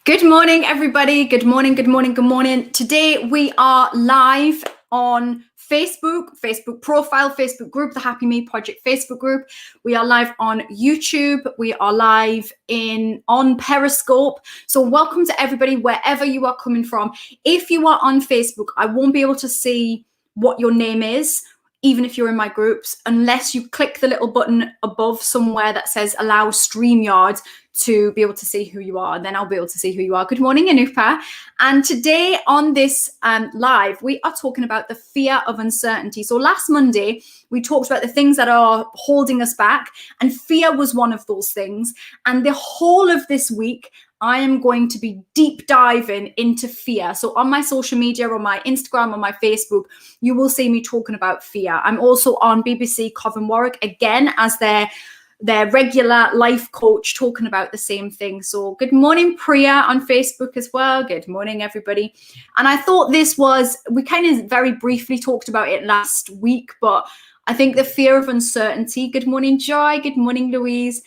Good morning, everybody. Good morning, good morning, good morning. Today we are live on Facebook profile, Facebook group, the Happy Me Project Facebook group. We are live on YouTube. We are live on Periscope. So welcome to everybody, wherever you are coming from. If you are on Facebook, I won't be able to see what your name is, even if you're in my groups, unless you click the little button above somewhere that says allow StreamYard to be able to see who you are. Then I'll be able to see who you are. Good morning, Anupa. And today on this live, we are talking about the fear of uncertainty. So last Monday, we talked about the things that are holding us back, and fear was one of those things. And the whole of this week, I am going to be deep diving into fear. So on my social media, on my Instagram, on my Facebook, you will see me talking about fear. I'm also on BBC Coven Warwick again as their regular life coach, talking about the same thing. So good morning, Priya, on Facebook as well. Good morning, everybody. And I thought we kind of very briefly talked about it last week, but I think the fear of uncertainty. Good morning, Joy. Good morning, Louise.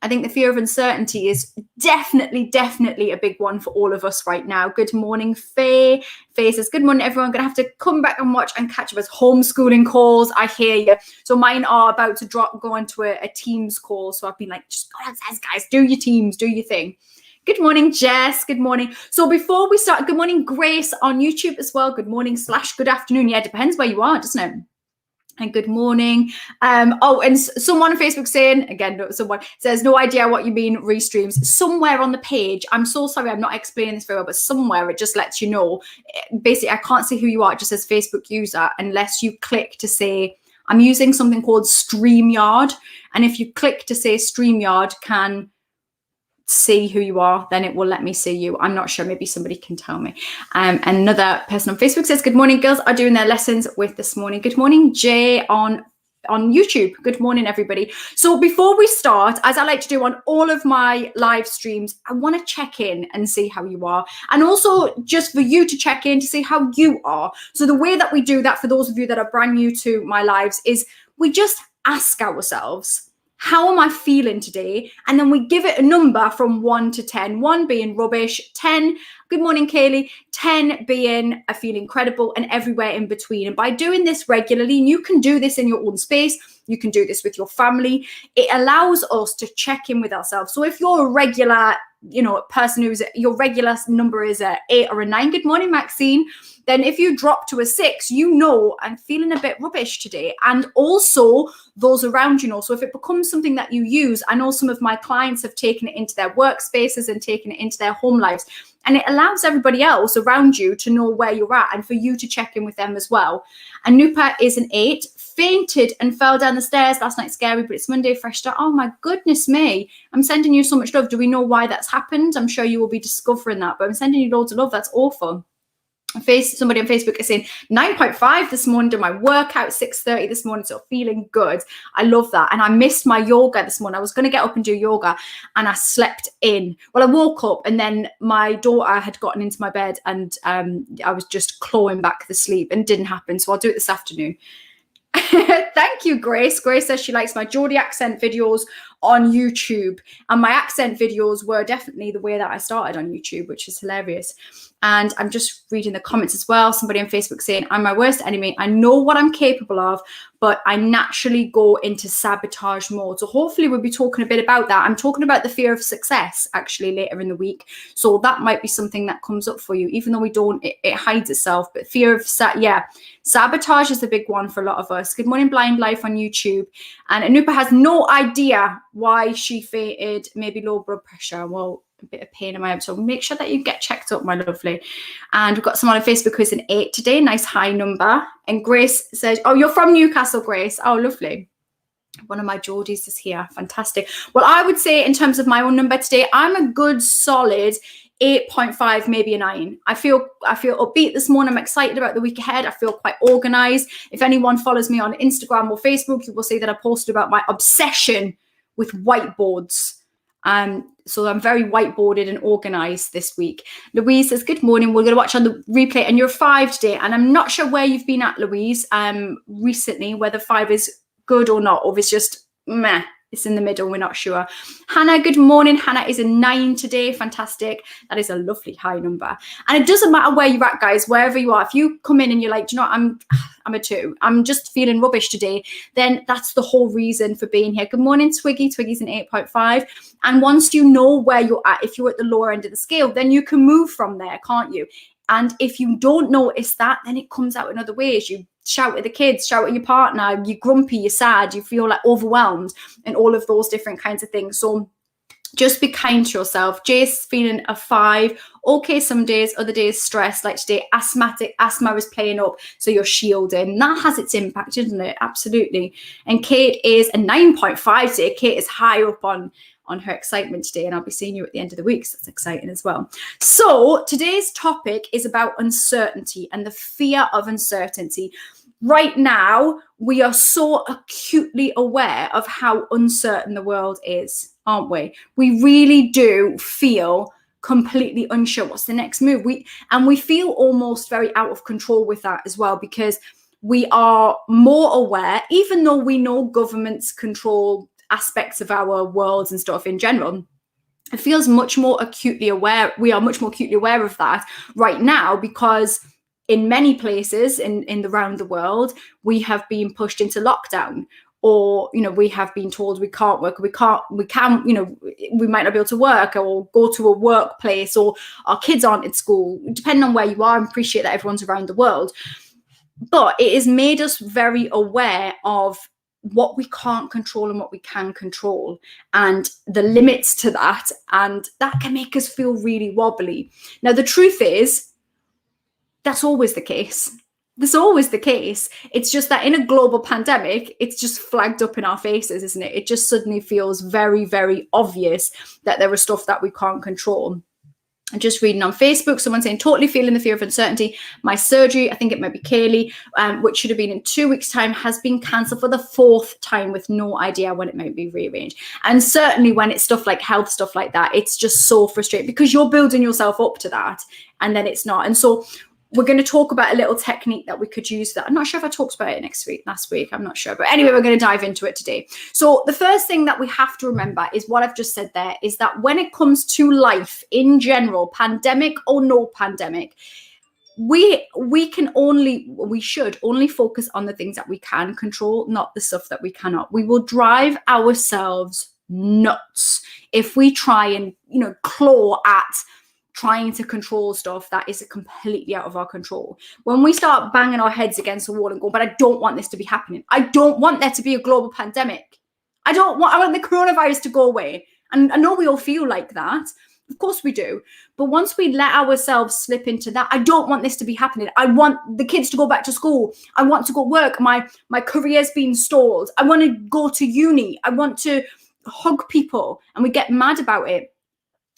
I think the fear of uncertainty is definitely a big one for all of us right now. Good morning, Faye. Faye says, good morning, everyone. Going to have to come back and watch and catch up as homeschooling calls. I hear you. So mine are about to go into a Teams call. So I've been like, just go downstairs, guys. Do your Teams, do your thing. Good morning, Jess. Good morning. So before we start, good morning, Grace on YouTube as well. Good morning / good afternoon. Yeah, depends where you are, doesn't it? And good morning. And someone on Facebook saying, again, someone says, no idea what you mean restreams. Somewhere on the page, I'm so sorry, I'm not explaining this very well, but somewhere it just lets you know. Basically, I can't see who you are. It just says Facebook user, unless you click to say, I'm using something called StreamYard. And if you click to say StreamYard can see who you are, then it will let me see you. I'm not sure, maybe somebody can tell me. And another person on Facebook says, good morning, girls are doing their lessons with this morning. Good morning, Jay on YouTube. Good morning, everybody. So before we start, as I like to do on all of my live streams, I want to check in and see how you are, and also just for you to check in to see how you are. So the way that we do that, for those of you that are brand new to my lives, is we just ask ourselves, how am I feeling today? And then we give it a number from 1 to 10. 1 being rubbish, 10, good morning, Kaylee, 10 being I feel incredible, and everywhere in between. And by doing this regularly, and you can do this in your own space, you can do this with your family, it allows us to check in with ourselves. So if you're a regular, person who's your regular number is a 8 or a 9, good morning, Maxine, then if you drop to a 6, I'm feeling a bit rubbish today. And also those around you know. So if it becomes something that you use, I know some of my clients have taken it into their workspaces and taken it into their home lives. And it allows everybody else around you to know where you're at and for you to check in with them as well. And Nupa is an 8, fainted and fell down the stairs last night. Scary, but it's Monday, fresh start. Oh my goodness me. I'm sending you so much love. Do we know why that's happened? I'm sure you will be discovering that, but I'm sending you loads of love. That's awful. Somebody on Facebook is saying 9.5 this morning, did my workout 6:30 this morning, so feeling good. I love that. And I missed my yoga this morning. I was going to get up and do yoga and I slept in. Well, I woke up and then my daughter had gotten into my bed and I was just clawing back the sleep, and it didn't happen. So I'll do it this afternoon. Thank you, Grace. Grace says she likes my Geordie accent videos on YouTube, and my accent videos were definitely the way that I started on YouTube, which is hilarious. And I'm just reading the comments as well. Somebody on Facebook saying, I'm my worst enemy. I know what I'm capable of, but I naturally go into sabotage mode. So hopefully we'll be talking a bit about that. I'm talking about the fear of success actually later in the week. So that might be something that comes up for you, even though it hides itself. But fear of, sabotage is a big one for a lot of us. Good morning, Blind Life on YouTube. And Anupa has no idea why she fainted, maybe low blood pressure. Well, a bit of pain in my abs, so make sure that you get checked up, my lovely. And we've got someone on Facebook who's an 8 today, nice high number. And Grace says, oh, you're from Newcastle, Grace. Oh, lovely. One of my Geordies is here. Fantastic. Well, I would say in terms of my own number today, I'm a good solid 8.5, maybe a 9. I feel upbeat this morning. I'm excited about the week ahead. I feel quite organized. If anyone follows me on Instagram or Facebook, you will see that I posted about my obsession with whiteboards. So I'm very whiteboarded and organized this week. Louise says, good morning. We're going to watch on the replay, and you're 5 today. And I'm not sure where you've been at, Louise, recently, whether 5 is good or not, or if it's just meh. It's in the middle, we're not sure. Hannah, good morning. Hannah is a 9 today. Fantastic. That is a lovely high number. And it doesn't matter where you're at, guys, wherever you are. If you come in and you're like, do you know what, I'm a 2. I'm just feeling rubbish today. Then that's the whole reason for being here. Good morning, Twiggy. Twiggy's an 8.5. And once you know where you're at, if you're at the lower end of the scale, then you can move from there, can't you? And if you don't notice that, then it comes out in other ways. You shout at the kids, shout at your partner, you're grumpy, you're sad, you feel like overwhelmed, and all of those different kinds of things. So just be kind to yourself. Jace feeling a 5. Okay, some days, other days stressed, like today, asthma is playing up, so you're shielding. That has its impact, doesn't it? Absolutely. And Kate is a 9.5 today. Kate is high up on her excitement today, and I'll be seeing you at the end of the week, so that's exciting as well. So today's topic is about uncertainty and the fear of uncertainty. Right now, we are so acutely aware of how uncertain the world is, aren't we? We really do feel completely unsure what's the next move. We feel almost very out of control with that as well, because we are more aware, even though we know governments control aspects of our worlds and stuff in general. It feels much more acutely aware. We are much more acutely aware of that right now, because in many places in around the world, we have been pushed into lockdown, or, you know, we have been told we can't work, we can, you know, we might not be able to work or go to a workplace, or our kids aren't at school, depending on where you are. I appreciate that everyone's around the world. But it has made us very aware of what we can't control and what we can control, and the limits to that. And that can make us feel really wobbly. Now, the truth is, that's always the case. That's always the case. It's just that in a global pandemic, it's just flagged up in our faces, isn't it? It just suddenly feels very, very obvious that there is stuff that we can't control. I'm just reading on Facebook, someone saying, totally feeling the fear of uncertainty. My surgery, I think it might be Kaylee, which should have been in 2 weeks' time, has been cancelled for the 4th time with no idea when it might be rearranged. And certainly when it's stuff like health, stuff like that, it's just so frustrating, because you're building yourself up to that and then it's not. And so we're going to talk about a little technique that we could use that. I'm not sure if I talked about it last week, I'm not sure. But anyway, we're going to dive into it today. So the first thing that we have to remember is what I've just said there, is that when it comes to life in general, pandemic or no pandemic, we should only focus on the things that we can control, not the stuff that we cannot. We will drive ourselves nuts if we try and, you know, claw at trying to control stuff that is completely out of our control. When we start banging our heads against the wall and go, but I don't want this to be happening. I don't want there to be a global pandemic. I want the coronavirus to go away. And I know we all feel like that. Of course we do. But once we let ourselves slip into that, I don't want this to be happening. I want the kids to go back to school. I want to go work. My career's been stalled. I want to go to uni. I want to hug people. And we get mad about it.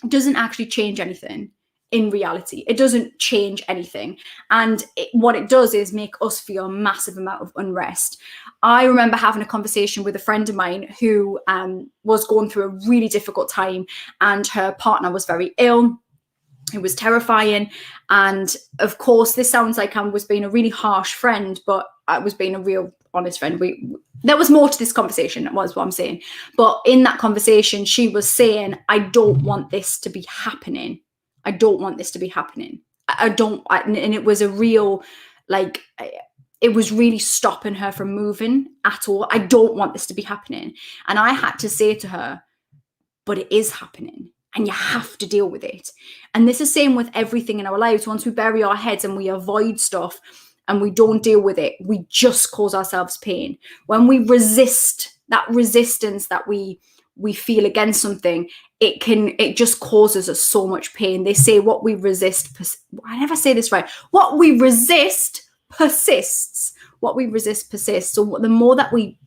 It doesn't actually change anything in reality. It doesn't change anything. And what it does is make us feel a massive amount of unrest. I remember having a conversation with a friend of mine who was going through a really difficult time, and her partner was very ill. It was terrifying. And of course, this sounds like I was being a really harsh friend, but I was being a real honest friend. There was more to this conversation, was what I'm saying. But in that conversation, she was saying, I don't want this to be happening. I don't want this to be happening. And it was a real, like, it was really stopping her from moving at all. I don't want this to be happening. And I had to say to her, but it is happening. And you have to deal with it. And this is the same with everything in our lives. Once we bury our heads and we avoid stuff and we don't deal with it, we just cause ourselves pain. When we resist, that resistance that we feel against something, it just causes us so much pain. They say what we resist, I never say this right. What we resist persists. What we resist persists. So the more that we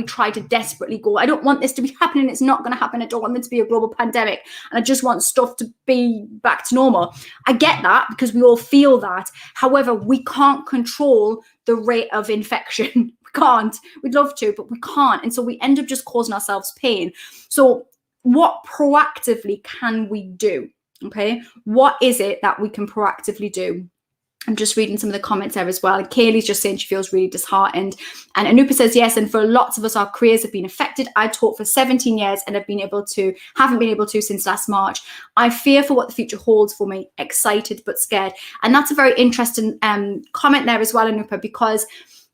try to desperately go, I don't want this to be happening. It's not going to happen. I don't want there to be a global pandemic. And I just want stuff to be back to normal. I get that, because we all feel that. However, we can't control the rate of infection. We can't. We'd love to, but we can't. And so we end up just causing ourselves pain. So what proactively can we do? Okay. What is it that we can proactively do? I'm just reading some of the comments there as well. And Kaylee's just saying she feels really disheartened. And Anupa says, yes, and for lots of us, our careers have been affected. I taught for 17 years and haven't been able to since last March. I fear for what the future holds for me, excited but scared. And that's a very interesting comment there as well, Anupa, because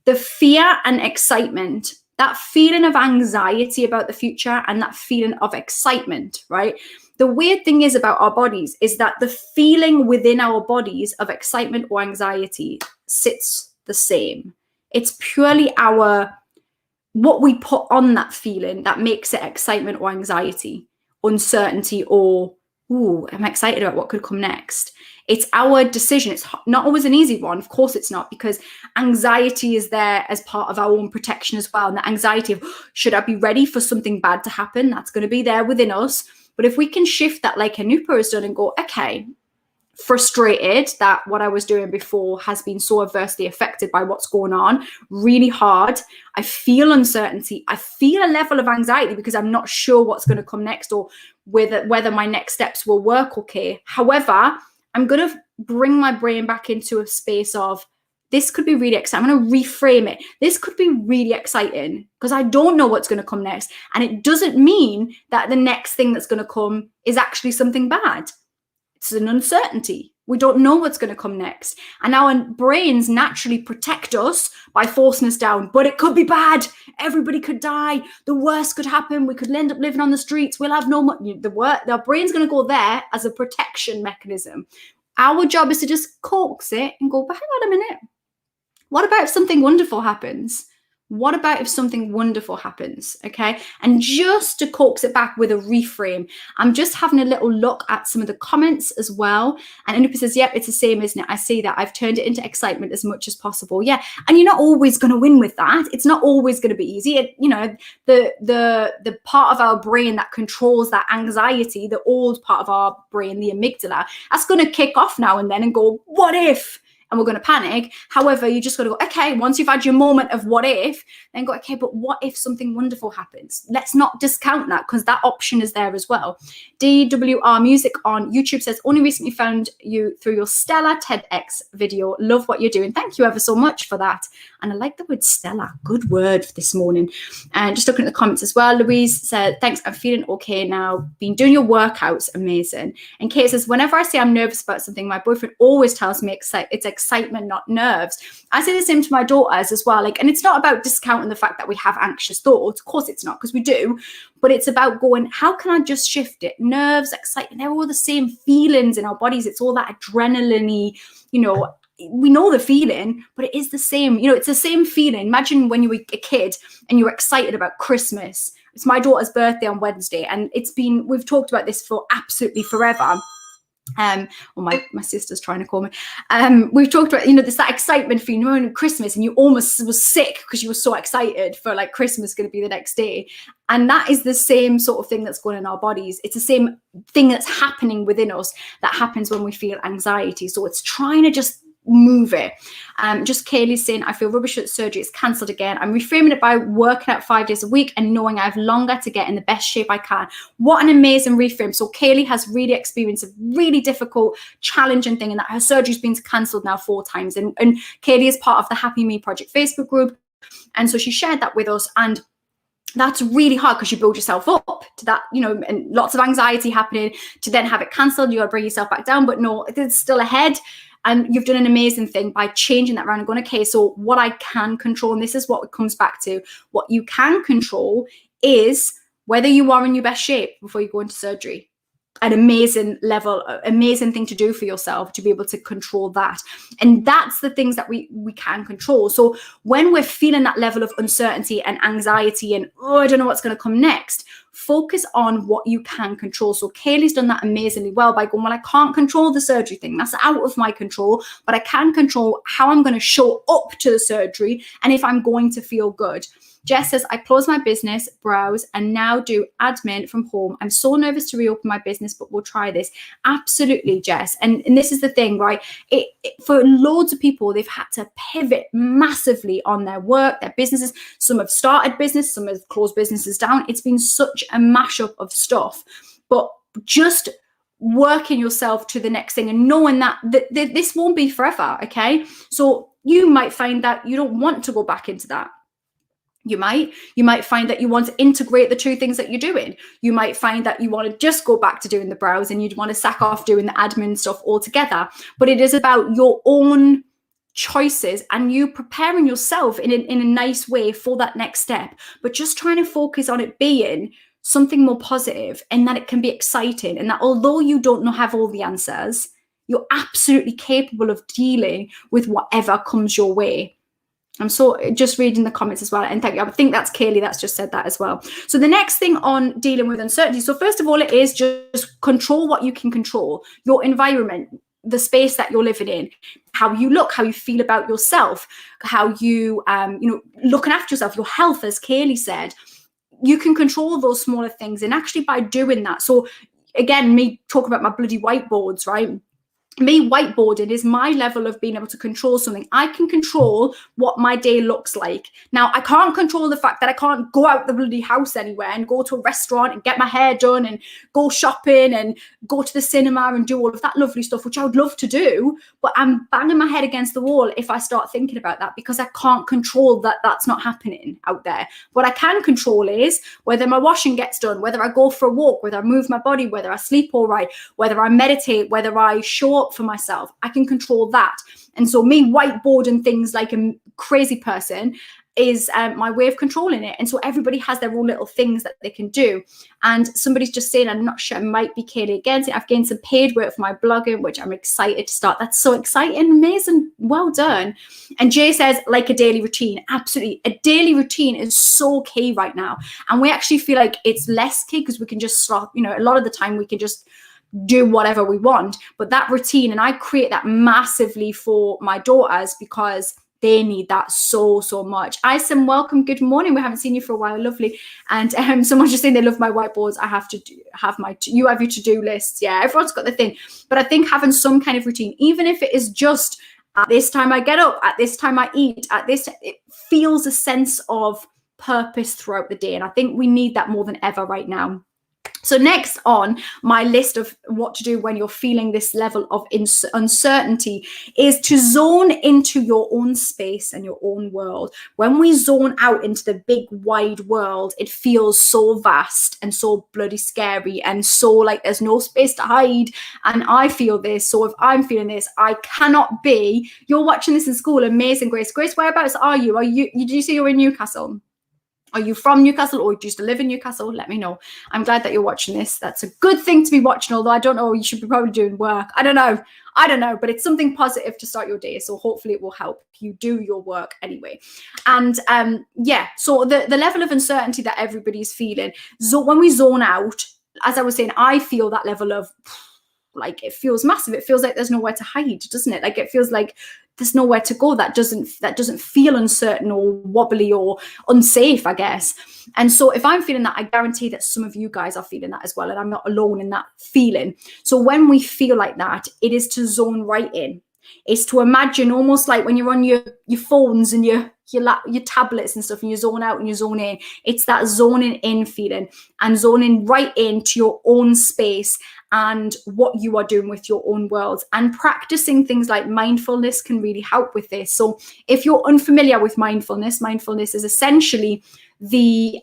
the fear and excitement, that feeling of anxiety about the future and that feeling of excitement, right? The weird thing is about our bodies is that the feeling within our bodies of excitement or anxiety sits the same. It's purely what we put on that feeling that makes it excitement or anxiety, uncertainty, or, ooh, I'm excited about what could come next. It's our decision. It's not always an easy one. Of course it's not, because anxiety is there as part of our own protection as well. And the anxiety of, should I be ready for something bad to happen? That's going to be there within us. But if we can shift that like Anupa has done and go, okay, frustrated that what I was doing before has been so adversely affected by what's going on, really hard. I feel uncertainty. I feel a level of anxiety because I'm not sure what's going to come next or whether my next steps will work okay. However, I'm going to bring my brain back into a space of, this could be really exciting. I'm going to reframe it. This could be really exciting because I don't know what's going to come next. And it doesn't mean that the next thing that's going to come is actually something bad. It's an uncertainty. We don't know what's going to come next. And our brains naturally protect us by forcing us down. But it could be bad. Everybody could die. The worst could happen. We could end up living on the streets. We'll have no money. Our brain's going to go there as a protection mechanism. Our job is to just coax it and go, but hang on a minute. What about if something wonderful happens? What about if something wonderful happens? Okay. And just to coax it back with a reframe, I'm just having a little look at some of the comments as well. And Anupa says, yep, it's the same, isn't it? I see that. I've turned it into excitement as much as possible. Yeah. And you're not always going to win with that. It's not always going to be easy. The part of our brain that controls that anxiety, the old part of our brain, the amygdala, that's going to kick off now and then and go, what if? And we're going to panic. However, you just got to go, okay, once you've had your moment of what if, then go, okay, but what if something wonderful happens? Let's not discount that because that option is there as well. DWR Music on YouTube says, only recently found you through your stellar TEDx video. Love what you're doing. Thank you ever so much for that. And I like the word stellar. Good word for this morning. And just looking at the comments as well, Louise said, thanks, I'm feeling okay now. Been doing your workouts, amazing. And Kate says, whenever I say I'm nervous about something, my boyfriend always tells me it's excitement, not nerves. I say the same to my daughters as well. And it's not about discounting the fact that we have anxious thoughts. Of course it's not, because we do. But it's about going, how can I just shift it? Nerves, excitement, they're all the same feelings in our bodies. It's all that adrenaline-y, we know the feeling, but it is the same. It's the same feeling. Imagine when you were a kid and you were excited about Christmas. It's my daughter's birthday on Wednesday, and we've talked about this for absolutely forever. My sister's trying to call me. We've talked about, there's that excitement for Christmas, and you almost was sick because you were so excited for like Christmas going to be the next day. And that is the same sort of thing that's going on in our bodies. It's the same thing that's happening within us that happens when we feel anxiety. So it's trying to just move it. Just Kaylee's saying, I feel rubbish at surgery. It's cancelled again. I'm reframing it by working out 5 days a week and knowing I have longer to get in the best shape I can. What an amazing reframe. So Kaylee has really experienced a really difficult, challenging thing, and that her surgery's been cancelled now 4 times. And Kaylee is part of the Happy Me Project Facebook group. And so she shared that with us. And that's really hard because you build yourself up to that, and lots of anxiety happening to then have it cancelled. You got to bring yourself back down, but no, it's still ahead. And you've done an amazing thing by changing that around and going, okay, so what I can control, and this is what it comes back to, what you can control is whether you are in your best shape before you go into surgery. An amazing thing to do for yourself, to be able to control that. And that's the things that we can control. So when we're feeling that level of uncertainty and anxiety and, I don't know what's going to come next, focus on what you can control. So Kaylee's done that amazingly well by going, well, I can't control the surgery thing. That's out of my control, but I can control how I'm going to show up to the surgery and if I'm going to feel good. Jess says, I closed my business, browse, and now do admin from home. I'm so nervous to reopen my business, but we'll try this. Absolutely, Jess. And this is the thing, right? For loads of people, they've had to pivot massively on their work, their businesses. Some have started business, some have closed businesses down. It's been such a mashup of stuff. But just working yourself to the next thing and knowing that this won't be forever, okay? So you might find that you don't want to go back into that. You might find that you want to integrate the two things that you're doing. You might find that you want to just go back to doing the browse and you'd want to sack off doing the admin stuff altogether. But it is about your own choices and you preparing yourself in a nice way for that next step, but just trying to focus on it being something more positive, and that it can be exciting, and that although you don't have all the answers, you're absolutely capable of dealing with whatever comes your way. I'm just reading the comments as well, and thank you. I think that's Kaylee that's just said that as well. So the next thing on dealing with uncertainty. So first of all, it is just control what you can control. Your environment, the space that you're living in, how you look, how you feel about yourself, how you, looking after yourself, your health, as Kaylee said. You can control those smaller things, and actually by doing that. So again, me talk about my bloody whiteboards, right? Me whiteboarding is my level of being able to control something. I can control what my day looks like. Now, I can't control the fact that I can't go out the bloody house anywhere and go to a restaurant and get my hair done and go shopping and go to the cinema and do all of that lovely stuff, which I would love to do. But I'm banging my head against the wall if I start thinking about that, because I can't control that that's not happening out there. What I can control is whether my washing gets done, whether I go for a walk, whether I move my body, whether I sleep all right, whether I meditate, whether I show up for myself. I can control that. And so me whiteboarding things like a crazy person is my way of controlling it. And so everybody has their own little things that they can do. And somebody's just saying, I'm not sure, it might be Kaylee again. I've gained some paid work for my blogging, which I'm excited to start. That's so exciting, amazing, well done. And Jay says, like a daily routine. Absolutely. A daily routine is so key right now. And we actually feel like it's less key because we can just start, a lot of the time we can just do whatever we want. But that routine, and I create that massively for my daughters because they need that so much. Isom, welcome, good morning. We haven't seen you for a while, lovely. And someone's just saying they love my whiteboards. I have to have you have your to-do lists. Yeah, everyone's got the thing. But I think having some kind of routine, even if it is just at this time I get up, at this time I eat, it feels a sense of purpose throughout the day. And I think we need that more than ever right now. So next on my list of what to do when you're feeling this level of uncertainty is to zone into your own space and your own world. When we zone out into the big wide world, it feels so vast and so bloody scary and so like there's no space to hide. And I feel this. So if I'm feeling this, I cannot be. You're watching this in school. Amazing, Grace. Grace, whereabouts are you? Did you say you're in Newcastle? Are you from Newcastle or do you used to live in Newcastle? Let me know. I'm glad that you're watching this. That's a good thing to be watching, although I don't know, you should be probably doing work. I don't know, but it's something positive to start your day. So hopefully it will help you do your work anyway. And so the level of uncertainty that everybody's feeling. So when we zone out, as I was saying, I feel that level of like, it feels massive. It feels like there's nowhere to hide, doesn't it? Like it feels like there's nowhere to go. That doesn't feel uncertain or wobbly or unsafe, I guess. And so if I'm feeling that, I guarantee that some of you guys are feeling that as well. And I'm not alone in that feeling. So when we feel like that, it is to zone right in. It's to imagine almost like when you're on your phones and your tablets and stuff, and you zone out and you zone in. It's that zoning in feeling and zoning right into your own space and what you are doing with your own world. And practicing things like mindfulness can really help with this. So if you're unfamiliar with mindfulness is essentially the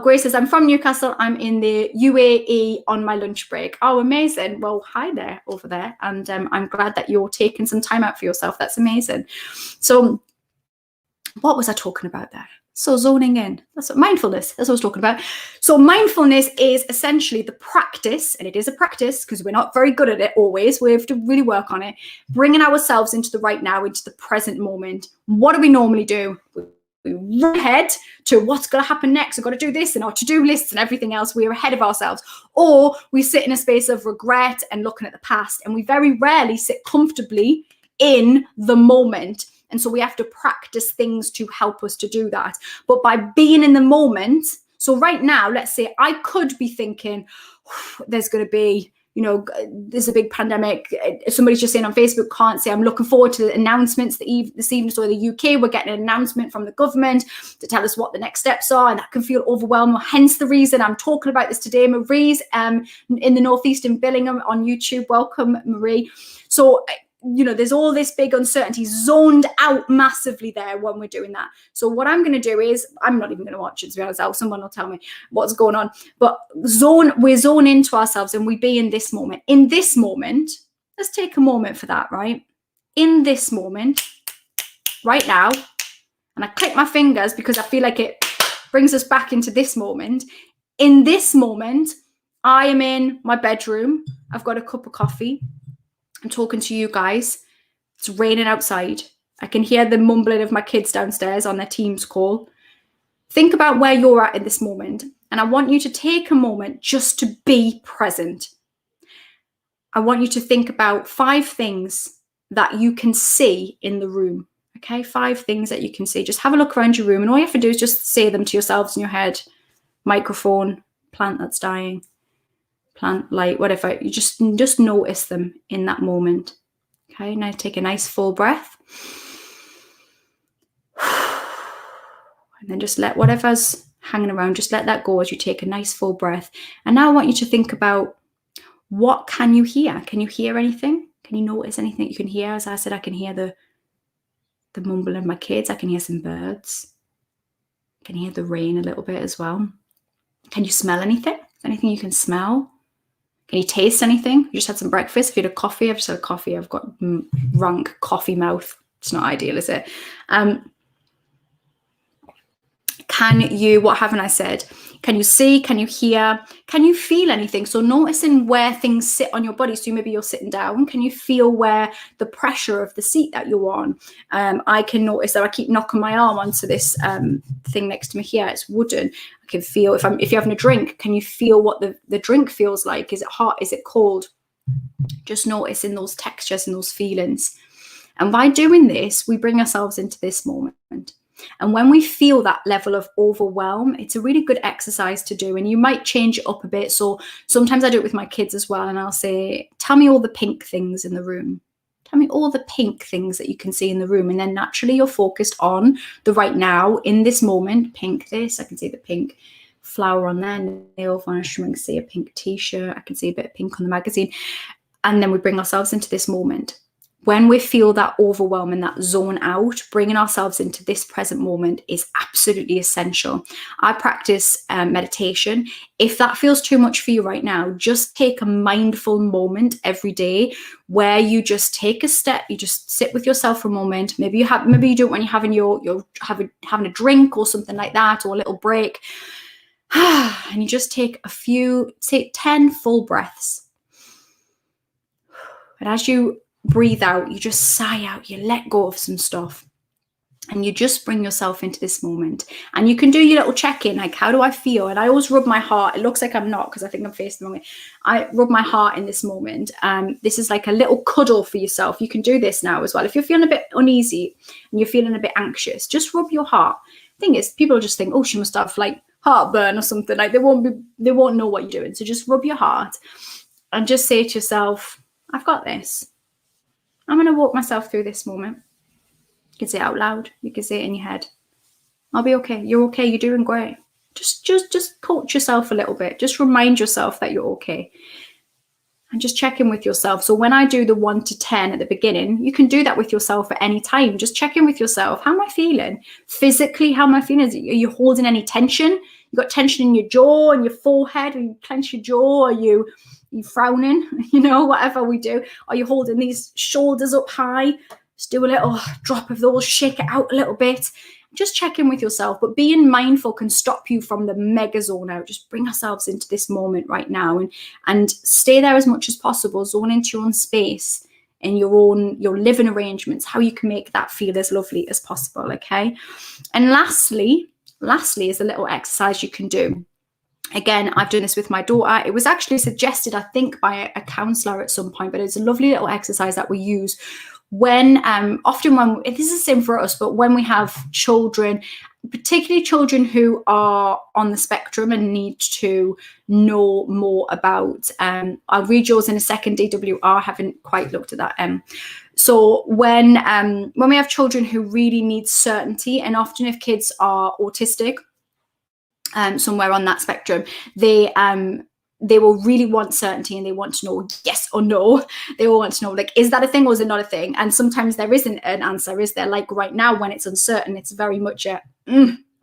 Grace says, I'm from Newcastle. I'm in the UAE on my lunch break. Oh, amazing. Well, hi there over there. And I'm glad that you're taking some time out for yourself. That's amazing. So what was I talking about there? So zoning in, that's what mindfulness, that's what I was talking about. So mindfulness is essentially the practice, and it is a practice because we're not very good at it always. We have to really work on it, bringing ourselves into the right now, into the present moment. What do we normally do? We run ahead to what's going to happen next. I've got to do this and our to-do lists and everything else. We're ahead of ourselves. Or we sit in a space of regret and looking at the past, and we very rarely sit comfortably in the moment. And so we have to practice things to help us to do that. But by being in the moment, so right now, let's say I could be thinking, there's going to be there's a big pandemic. Somebody's just saying on Facebook, can't say I'm looking forward to the announcements this evening. So in the UK, we're getting an announcement from the government to tell us what the next steps are, and that can feel overwhelming. Hence the reason I'm talking about this today. Marie's in the Northeast in Billingham on YouTube. Welcome, Marie. So there's all this big uncertainty, zoned out massively there when we're doing that. So what I'm going to do is, I'm not even going to watch it, to be honest. Someone will tell me what's going on. But we zone into ourselves and we be in this moment. In this moment, let's take a moment for that, right? In this moment, right now, and I click my fingers because I feel like it brings us back into this moment. In this moment, I am in my bedroom. I've got a cup of coffee. I'm talking to you guys. It's raining outside. I can hear the mumbling of my kids downstairs on their Teams call. Think about where you're at in this moment. And I want you to take a moment just to be present. I want you to think about 5 things that you can see in the room. Okay, 5 things that you can see. Just have a look around your room, and all you have to do is just say them to yourselves in your head. Microphone, plant that's dying, plant, light, whatever. You just notice them in that moment. Okay, now take a nice full breath. And then just let whatever's hanging around, just let that go as you take a nice full breath. And now I want you to think about, what can you hear? Can you hear anything? Can you notice anything you can hear? As I said, I can hear the mumbling of my kids. I can hear some birds. I can hear the rain a little bit as well. Can you smell anything? Anything you can smell? Can you taste anything? You just had some breakfast. If you had a coffee, I've just had a coffee. I've got rank coffee mouth. It's not ideal, is it? Can you, what haven't I said? Can you see? Can you hear? Can you feel anything? So noticing where things sit on your body. So maybe you're sitting down. Can you feel where the pressure of the seat that you're on? I can notice that I keep knocking my arm onto this thing next to me here. It's wooden. I can feel if you're having a drink, can you feel what the drink feels like? Is it hot? Is it cold? Just noticing those textures and those feelings. And by doing this, we bring ourselves into this moment. And when we feel that level of overwhelm, it's a really good exercise to do. And you might change it up a bit. So sometimes I do it with my kids as well. And I'll say, tell me all the pink things in the room. Tell me all the pink things that you can see in the room. And then naturally you're focused on the right now, in this moment. Pink this, I can see the pink flower on there, nail varnish, I can see a pink t-shirt, I can see a bit of pink on the magazine. And then we bring ourselves into this moment. When we feel that overwhelm and that zone out, bringing ourselves into this present moment is absolutely essential. I practice meditation. If that feels too much for you right now, just take a mindful moment every day where you just take a step. You just sit with yourself for a moment. Maybe you do it when you're having having a drink or something like that, or a little break. And you just take 10 full breaths. And as you breathe out, you just sigh out, you let go of some stuff, and you just bring yourself into this moment. And you can do your little check-in, like, how do I feel? And I always rub my heart. It looks like I'm not, because I think I'm facing the wrong way. I rub my heart in this moment. This is like a little cuddle for yourself. You can do this now as well. If you're feeling a bit uneasy and you're feeling a bit anxious, just rub your heart. The thing is, people just think, oh, she must have like heartburn or something. Like they won't know what you're doing. So just rub your heart and just say to yourself, I've got this. I'm going to walk myself through this moment. You can say it out loud. You can say it in your head. I'll be okay. You're okay. You're doing great. Just coach yourself a little bit. Just remind yourself that you're okay. And just check in with yourself. So when I do the 1 to 10 at the beginning, you can do that with yourself at any time. Just check in with yourself. How am I feeling? Physically, how am I feeling? Are you holding any tension? You got tension in your jaw and your forehead? Or you clench your jaw? Are you frowning? Whatever we do. Are you holding these shoulders up high? Just do a little drop of those, shake it out a little bit. Just check in with yourself. But being mindful can stop you from the mega zone out. Just bring ourselves into this moment right now and stay there as much as possible. Zone into your own space and your living arrangements, how you can make that feel as lovely as possible. Okay. And lastly is a little exercise you can do. Again, I've done this with my daughter. It was actually suggested, I think, by a counsellor at some point, but it's a lovely little exercise that we use when, often when, this is the same for us, but when we have children particularly children who are on the spectrum and need to know more about. I'll read yours in a second, DWR. Haven't quite looked at that. So when we have children who really need certainty, and often if kids are autistic, somewhere on that spectrum, they will really want certainty, and they want to know yes or no. They will want to know, like, is that a thing or is it not a thing? And sometimes there isn't an answer, is there? Like right now, when it's uncertain, it's very much a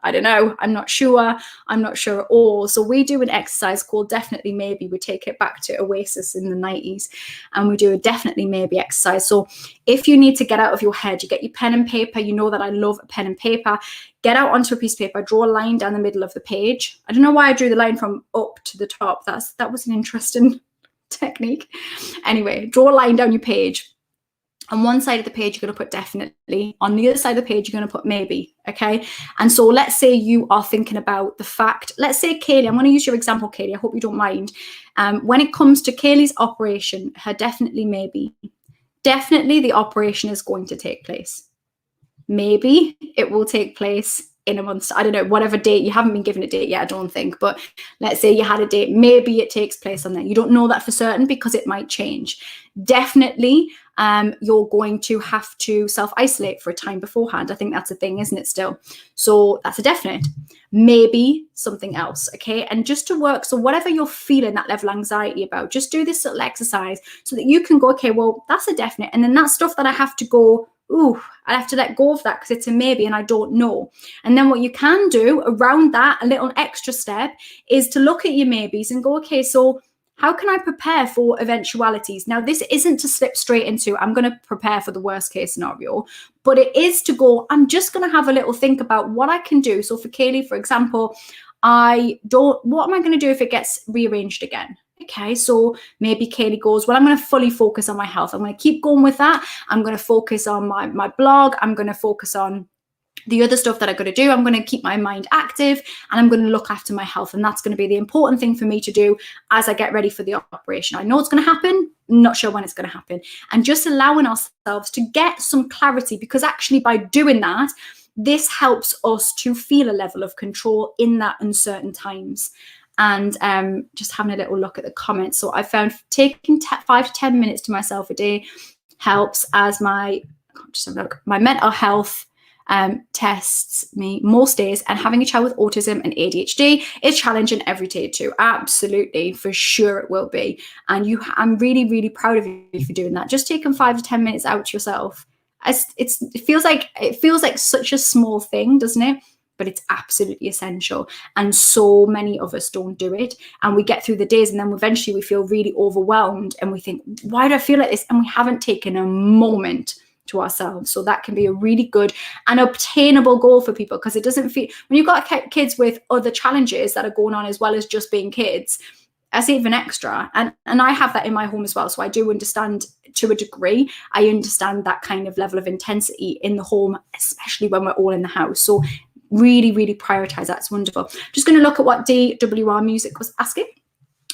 I don't know, I'm not sure at all. So we do an exercise called Definitely Maybe. We take it back to Oasis in the 90s, and we do a Definitely Maybe exercise. So if you need to get out of your head, you get your pen and paper. You know that I love a pen and paper. Get out onto a piece of paper, draw a line down the middle of the page. I don't know why I drew the line from up to the top. That was an interesting technique. Anyway, draw a line down your page. On one side of the page, you're going to put definitely. On the other side of the page, you're going to put maybe, okay? And so let's say you are thinking about the fact, let's say Kaylee, I'm going to use your example, Kaylee, I hope you don't mind. When it comes to Kaylee's operation, her definitely maybe, definitely the operation is going to take place. Maybe it will take place in a month. I don't know, whatever date. You haven't been given a date yet, I don't think. But let's say you had a date. Maybe it takes place on there. You don't know that for certain because it might change. Definitely, you're going to have to self-isolate for a time beforehand. I think that's a thing, isn't it, still? So that's a definite. Maybe something else, okay? And just to work, so whatever you're feeling that level of anxiety about, just do this little exercise so that you can go, okay, well, that's a definite. And then that stuff that I have to go, ooh, I have to let go of that because it's a maybe and I don't know. And then what you can do around that, a little extra step, is to look at your maybes and go, okay, so how can I prepare for eventualities? Now, this isn't to slip straight into, I'm going to prepare for the worst case scenario, but it is to go, I'm just going to have a little think about what I can do. So for Kaylee, for example, what am I going to do if it gets rearranged again? Okay, so maybe Kaylee goes, well, I'm going to fully focus on my health. I'm going to keep going with that. I'm going to focus on my blog. I'm going to focus on the other stuff that I'm going to do. I'm going to keep my mind active and I'm going to look after my health. And that's going to be the important thing for me to do as I get ready for the operation. I know it's going to happen, not sure when it's going to happen. And just allowing ourselves to get some clarity, because actually by doing that, this helps us to feel a level of control in that uncertain times. And just having a little look at the comments. So I found taking 5 to 10 minutes to myself a day helps as my mental health tests me most days, and having a child with autism and ADHD is challenging every day too. Absolutely, for sure it will be. And I'm really, really proud of you for doing that. Just taking 5 to 10 minutes out to yourself. It feels like such a small thing, doesn't it? But it's absolutely essential. And so many of us don't do it. And we get through the days and then eventually we feel really overwhelmed and we think, why do I feel like this? And we haven't taken a moment to ourselves. So that can be a really good and obtainable goal for people, because it doesn't feel, when you've got kids with other challenges that are going on as well as just being kids, that's even extra. And I have that in my home as well. So I do understand to a degree. I understand that kind of level of intensity in the home, especially when we're all in the house. So really, really prioritize that. It's wonderful. Just going to look at what DWR Music was asking.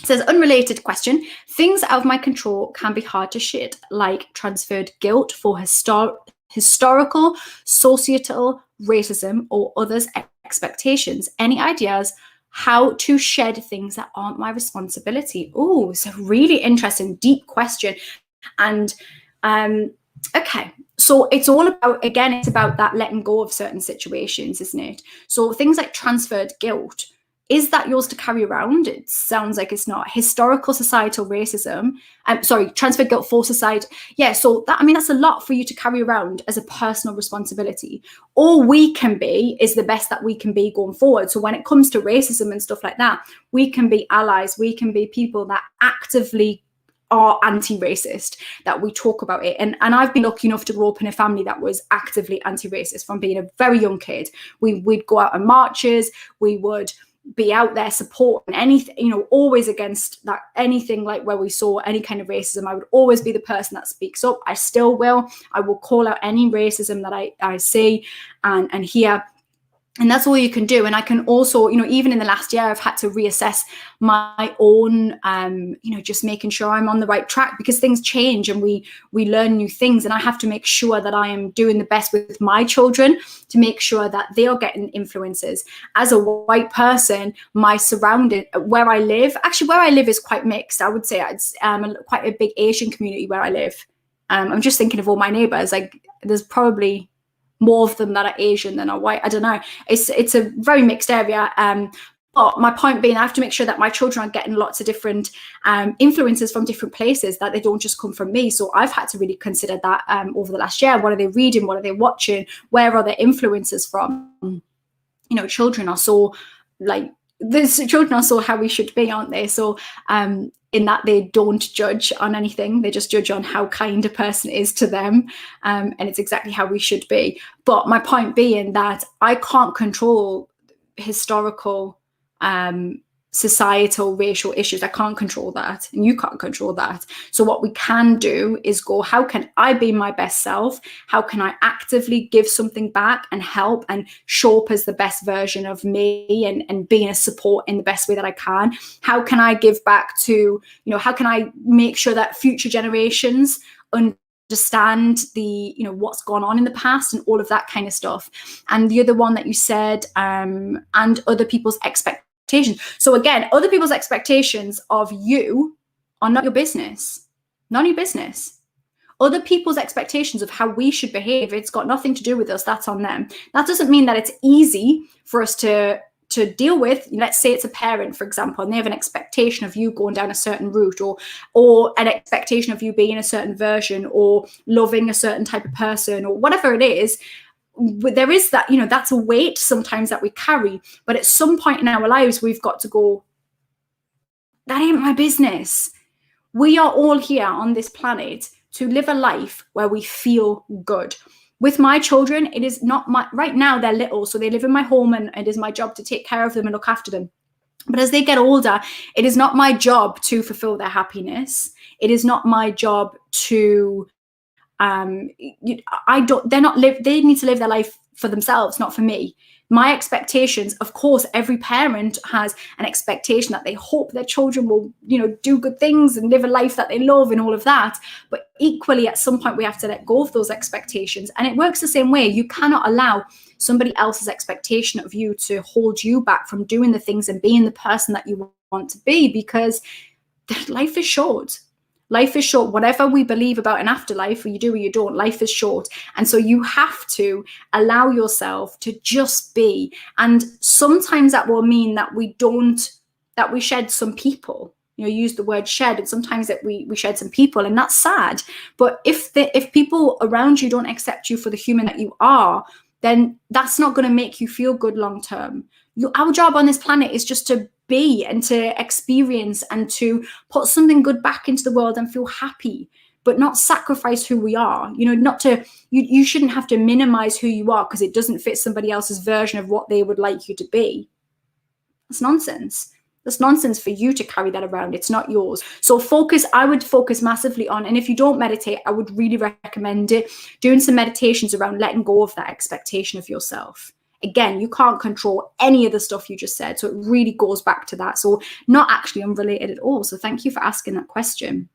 It says, unrelated question. Things out of my control can be hard to shit, like transferred guilt for historical, societal racism or others' expectations. Any ideas how to shed things that aren't my responsibility? Oh, it's a really interesting, deep question. And okay, so it's all about, again, it's about that letting go of certain situations, isn't it? So things like transferred guilt, is that yours to carry around? It sounds like it's not. Historical societal racism, transferred guilt for society. Yeah, so that's a lot for you to carry around as a personal responsibility. All we can be is the best that we can be going forward. So when it comes to racism and stuff like that, we can be allies. We can be people that actively are anti-racist, that we talk about it. And I've been lucky enough to grow up in a family that was actively anti-racist from being a very young kid. We'd go out on marches, we would be out there supporting anything, always against that, anything like where we saw any kind of racism. I would always be the person that speaks up. I still will. I will call out any racism that I see and hear. And that's all you can do. And I can also, even in the last year, I've had to reassess my own, just making sure I'm on the right track, because things change and we learn new things. And I have to make sure that I am doing the best with my children to make sure that they are getting influences. As a white person, my surrounding, where I live is quite mixed. I would say it's quite a big Asian community where I live. I'm just thinking of all my neighbors. Like, there's probably more of them that are Asian than are white. I don't know. It's a very mixed area. But my point being, I have to make sure that my children are getting lots of different influences from different places, that they don't just come from me. So I've had to really consider that over the last year. What are they reading? What are they watching? Where are their influences from? Children are so children are so how we should be, aren't they? So in that they don't judge on anything. They just judge on how kind a person is to them. And it's exactly how we should be. But my point being that I can't control historical, societal, racial issues. I can't control that, and you can't control that. So what we can do is go, how can I be my best self? How can I actively give something back and help and show up as the best version of me, and being a support in the best way that I can? How can I give back to, how can I make sure that future generations understand the, what's gone on in the past and all of that kind of stuff? And the other one that you said, and other people's expectations. So again, other people's expectations of you are not your business. None of your business. Other people's expectations of how we should behave, it's got nothing to do with us. That's on them. That doesn't mean that it's easy for us to deal with. Let's say it's a parent, for example, and they have an expectation of you going down a certain route, or an expectation of you being a certain version, or loving a certain type of person, or whatever it is. There is that, that's a weight sometimes that we carry. But at some point in our lives, we've got to go, that ain't my business. We are all here on this planet to live a life where we feel good. With my children, it is not right now they're little, so they live in my home, and it is my job to take care of them and look after them. But as they get older, it is not my job to fulfill their happiness. It is not my job to, they need to live their life for themselves, not for me. My expectations, of course, every parent has an expectation that they hope their children will, do good things and live a life that they love and all of that. But equally, at some point, we have to let go of those expectations. And it works the same way. You cannot allow somebody else's expectation of you to hold you back from doing the things and being the person that you want to be, because life is short. Life is short. Whatever we believe about an afterlife, or you do or you don't, life is short. And so you have to allow yourself to just be. And sometimes that will mean that we shed some people. Use the word shed, and sometimes that we shed some people, and that's sad. But if people around you don't accept you for the human that you are, then that's not going to make you feel good long term. Our job on this planet is just to be and to experience and to put something good back into the world and feel happy, but not sacrifice who we are. You shouldn't have to minimize who you are because it doesn't fit somebody else's version of what they would like you to be. That's nonsense. That's nonsense for you to carry that around. It's not yours. So I would focus massively on, and if you don't meditate, I would really recommend it, doing some meditations around letting go of that expectation of yourself. Again, you can't control any of the stuff you just said. So it really goes back to that. So not actually unrelated at all. So thank you for asking that question.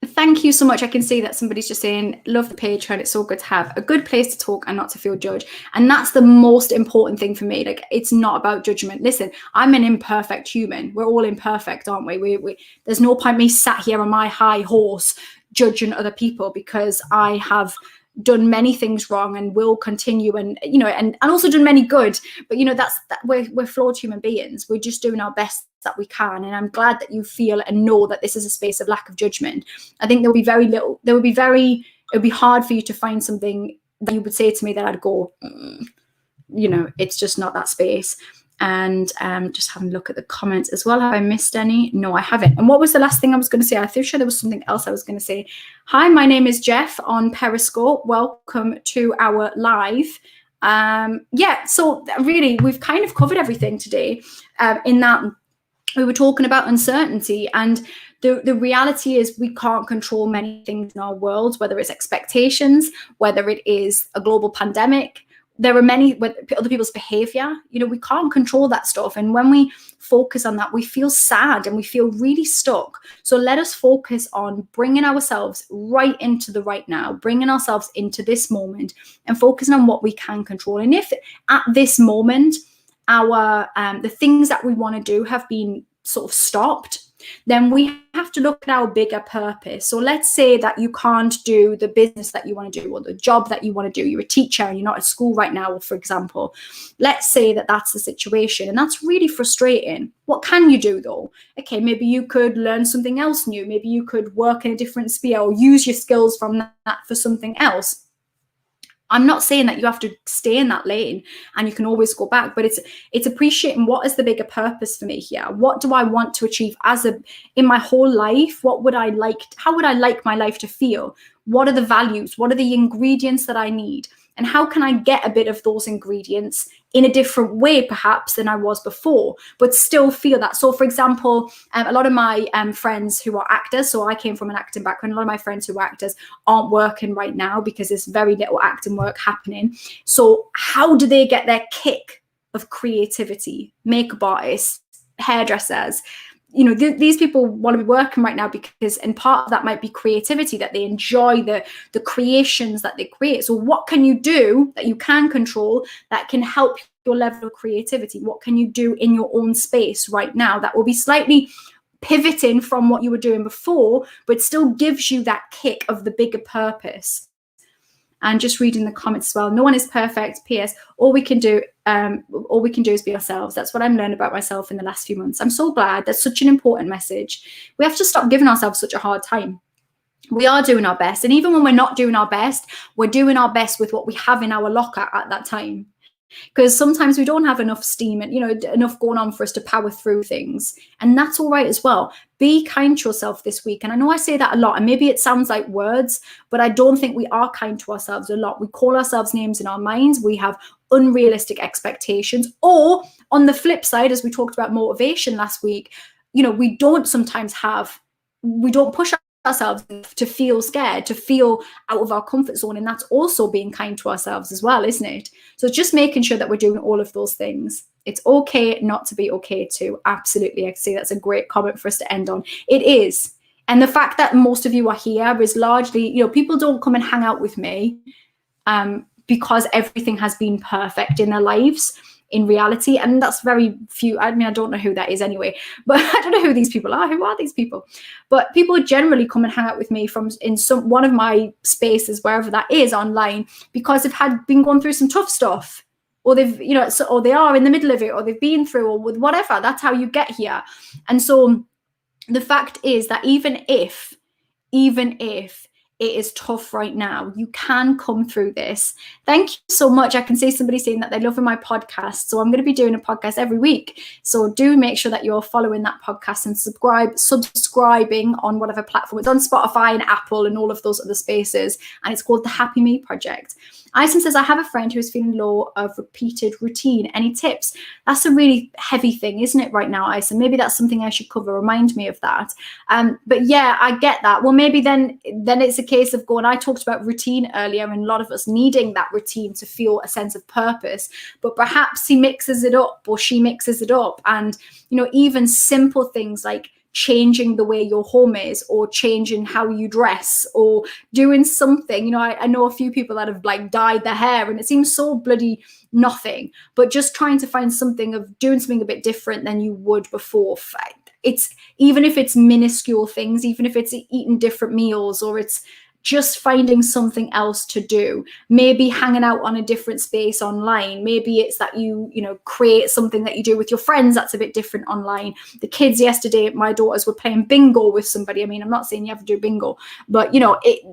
Thank you so much. I can see that somebody's just saying, love the page, and it's so good to have a good place to talk and not to feel judged. And that's the most important thing for me. Like, it's not about judgment. Listen, I'm an imperfect human. We're all imperfect, aren't we? There's no point me sat here on my high horse judging other people, because I have done many things wrong and will continue, and also done many good. But we're flawed human beings. We're just doing our best that we can. And I'm glad that you feel and know that this is a space of lack of judgment. I think it would be hard for you to find something that you would say to me that I'd go, it's just not that space. And just having a look at the comments as well. Have I missed any? No, I haven't. And what was the last thing I was going to say? I feel sure there was something else I was going to say. Hi, my name is Jeff on Periscope. Welcome to our live. So really, we've kind of covered everything today, in that we were talking about uncertainty, and the reality is we can't control many things in our world, whether it's expectations, whether it is a global pandemic, there are many with other people's behavior. We can't control that stuff. And when we focus on that, we feel sad and we feel really stuck. So let us focus on bringing ourselves right into the right now, bringing ourselves into this moment and focusing on what we can control. And if at this moment, the things that we want to do have been sort of stopped, then we have to look at our bigger purpose. So let's say that you can't do the business that you want to do or the job that you want to do. You're a teacher and you're not at school right now, for example. Let's say that that's the situation, and that's really frustrating. What can you do though? Okay, maybe you could learn something else new. Maybe you could work in a different sphere or use your skills from that for something else. I'm not saying that you have to stay in that lane and you can always go back, but it's appreciating what is the bigger purpose for me here. What do I want to achieve in my whole life? How would I like my life to feel? What are the values? What are the ingredients that I need? And how can I get a bit of those ingredients in a different way, perhaps, than I was before, but still feel that? So, for example, a lot of my friends who are actors, so I came from an acting background, a lot of my friends who are actors aren't working right now because there's very little acting work happening. So how do they get their kick of creativity? Makeup artists, hairdressers, these people want to be working right now because, and part of that might be creativity, that they enjoy the creations that they create. So what can you do that you can control that can help your level of creativity? What can you do in your own space right now that will be slightly pivoting from what you were doing before, but still gives you that kick of the bigger purpose? And just reading the comments as well. No one is perfect. P.S. All we can do is be ourselves. That's what I'm learning about myself in the last few months. I'm so glad. That's such an important message. We have to stop giving ourselves such a hard time. We are doing our best. And even when we're not doing our best, we're doing our best with what we have in our locker at that time. Because sometimes we don't have enough steam and enough going on for us to power through things, and that's all right as well. Be kind to yourself this week. And I know I say that a lot, and maybe it sounds like words, but I don't think we are kind to ourselves a lot. We call ourselves names in our minds. We have unrealistic expectations. Or on the flip side, as we talked about motivation last week, we don't push ourselves to feel scared, to feel out of our comfort zone, and that's also being kind to ourselves as well, isn't it? So just making sure that we're doing all of those things. It's okay not to be okay too. Absolutely. I can say that's a great comment for us to end on. It is. And the fact that most of you are here is largely, people don't come and hang out with me because everything has been perfect in their lives. In reality, and that's very few. I mean, I don't know who that is anyway, but I don't know who these people are. Who are these people? But people generally come and hang out with me in one of my spaces, wherever that is online, because they've been going through some tough stuff, or they've, or they are in the middle of it, or they've been through, or with whatever. That's how you get here. And so the fact is that even if it is tough right now, you can come through this. Thank you so much. I can see somebody saying that they're loving my podcast. So I'm going to be doing a podcast every week. So do make sure that you're following that podcast and subscribing on whatever platform. It's on Spotify and Apple and all of those other spaces. And it's called the Happy Me Project. Ison says, I have a friend who is feeling low of repeated routine. Any tips? That's a really heavy thing, isn't it, right now, Ison? Maybe that's something I should cover. Remind me of that. But yeah, I get that. Well, maybe then it's a case of going, I talked about routine earlier, and a lot of us needing that routine to feel a sense of purpose. But perhaps he mixes it up, or she mixes it up. And, even simple things like changing the way your home is, or changing how you dress, or doing something. I know a few people that have dyed their hair, and it seems so bloody nothing, but just trying to find something of doing something a bit different than you would before. It's even if it's minuscule things, even if it's eating different meals, or it's just finding something else to do, maybe hanging out on a different space online. Maybe it's that you create something that you do with your friends that's a bit different online. The kids yesterday, my daughters were playing bingo with somebody. I mean, I'm not saying you have to do bingo, but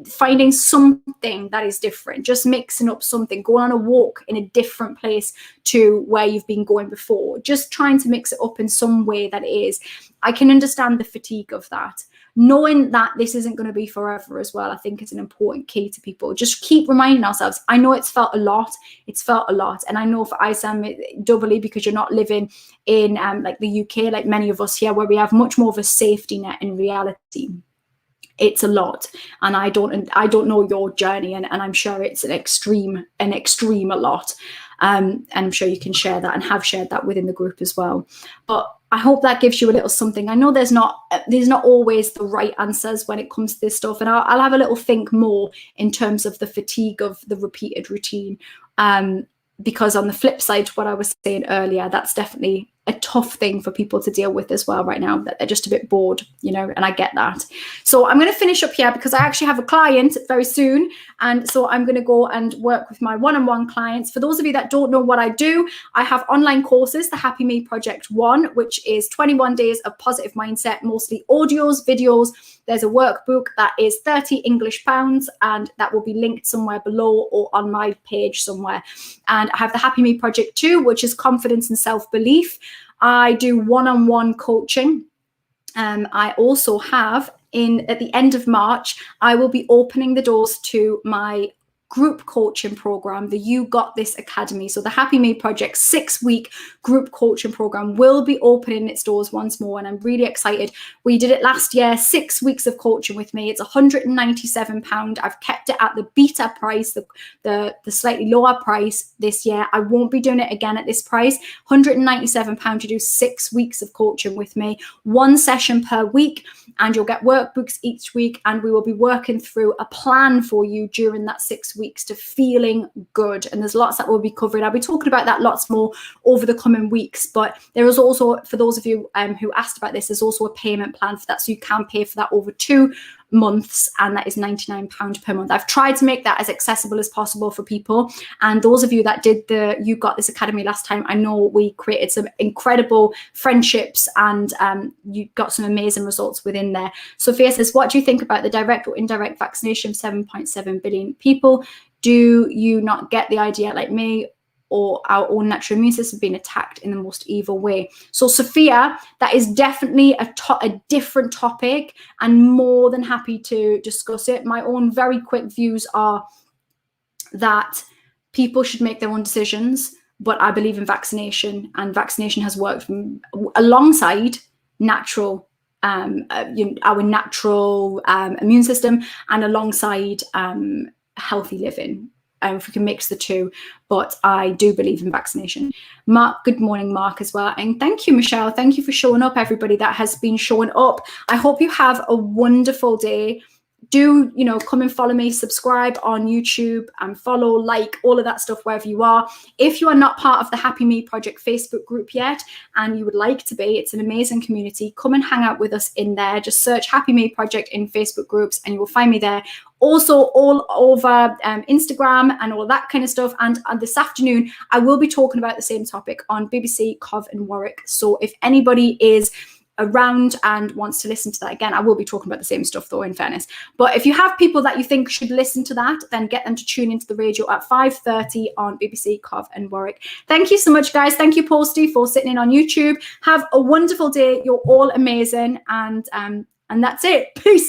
finding something that is different, just mixing up something, going on a walk in a different place to where you've been going before, just trying to mix it up in some way that is. I can understand the fatigue of that. Knowing that this isn't going to be forever as well, I think is an important key to people. Just keep reminding ourselves. I know it's felt a lot. And I know for ISAM, doubly, because you're not living in the UK, like many of us here, where we have much more of a safety net in reality. It's a lot, and I don't know your journey, and I'm sure it's an extreme a lot. And I'm sure you can share that and have shared that within the group as well. But I hope that gives you a little something. I know there's not always the right answers when it comes to this stuff, and I'll have a little think more in terms of the fatigue of the repeated routine. Because on the flip side, what I was saying earlier, that's definitely a tough thing for people to deal with as well right now, that they're just a bit bored, you know, and I get that. So I'm going to finish up here because I actually have a client very soon. And so I'm going to go and work with my one-on-one clients. For those of you that don't know what I do, I have online courses, the Happy Me Project 1, which is 21 days of positive mindset, mostly audios, videos. There's a workbook that is 30 English pounds, and that will be linked somewhere below or on my page somewhere. And I have the Happy Me Project 2, which is confidence and self-belief. I do one-on-one coaching. I also have at the end of March, I will be opening the doors to my group coaching program, the You Got This Academy. So the Happy Me Project 6-week group coaching program will be opening its doors once more, and I'm really excited. We did it last year, 6 weeks of coaching with me. It's £197. I've kept it at the beta price, the slightly lower price this year. I won't be doing it again at this price. £197 to do 6 weeks of coaching with me, 1 session per week, and you'll get workbooks each week, and we will be working through a plan for you during that 6 weeks to feeling good. And there's lots that we'll be covering. I'll be talking about that lots more over the coming weeks. But there is also, for those of you who asked about this, there's also a payment plan for that. So you can pay for that over 2 months, and that is £99 per month. I've tried to make that as accessible as possible for people. And those of you that did the You Got This Academy last time, I know we created some incredible friendships, and you got some amazing results within there. Sophia says, what do you think about the direct or indirect vaccination of 7.7 billion people? Do you not get the idea, like me, or our own natural immune system being attacked in the most evil way? So Sophia, that is definitely a different topic, and more than happy to discuss it. My own very quick views are that people should make their own decisions, but I believe in vaccination, and vaccination has worked alongside natural our natural immune system, and alongside healthy living, if we can mix the two. But I do believe in vaccination. Mark, good morning, Mark, as well. And thank you, Michelle. Thank you for showing up, everybody that has been showing up. I hope you have a wonderful day. Do, come and follow me, subscribe on YouTube, and follow, like, all of that stuff wherever you are. If you are not part of the Happy Me Project Facebook group yet, and you would like to be, it's an amazing community. Come and hang out with us in there. Just search Happy Me Project in Facebook groups and you will find me there. Also all over Instagram and all that kind of stuff. And this afternoon, I will be talking about the same topic on BBC, Cov and Warwick. So if anybody is around and wants to listen to that again, I will be talking about the same stuff though, in fairness. But if you have people that you think should listen to that, then get them to tune into the radio at 5:30 on BBC, Cov and Warwick. Thank you so much, guys. Thank you, Posty, for sitting in on YouTube. Have a wonderful day. You're all amazing. And that's it. Peace.